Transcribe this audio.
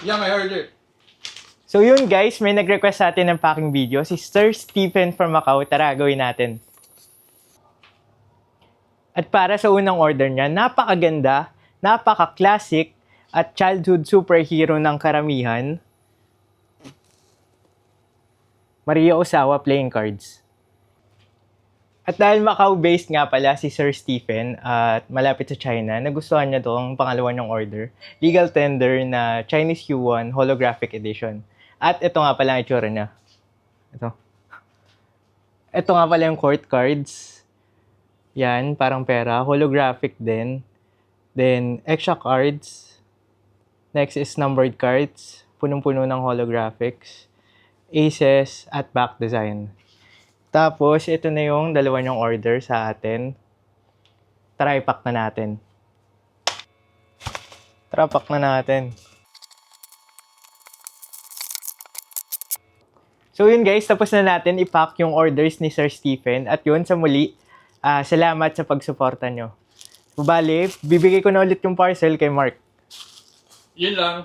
Yeah, I heard it. So yun guys, may nag-request sa atin ng packing video. Si Sir Stephen from Macau. Tara, gawin natin. At para sa unang order niya, napakaganda, napaka-classic, at childhood superhero ng karamihan. Maria Osawa playing cards. At dahil Macau-based nga pala si Sir Stephen at malapit sa China, nagustuhan niya itong pangalawa niyang order. Legal tender na Chinese Yuan Holographic Edition. At ito nga pala ang itsura niya. Ito. Ito nga pala yung court cards. Yan, parang pera. Holographic din. Then, extra cards. Next is numbered cards. Punong-puno ng holographics. Aces at back design. Tapos, ito na yung dalawa niyong order sa atin. Tara, ipack na natin. Tara, pack na natin. So yun guys, tapos na natin ipack yung orders ni Sir Stephen. At yun, sa muli, salamat sa pagsuporta nyo. Bali, bibigay ko na ulit yung parcel kay Mark. Yun lang.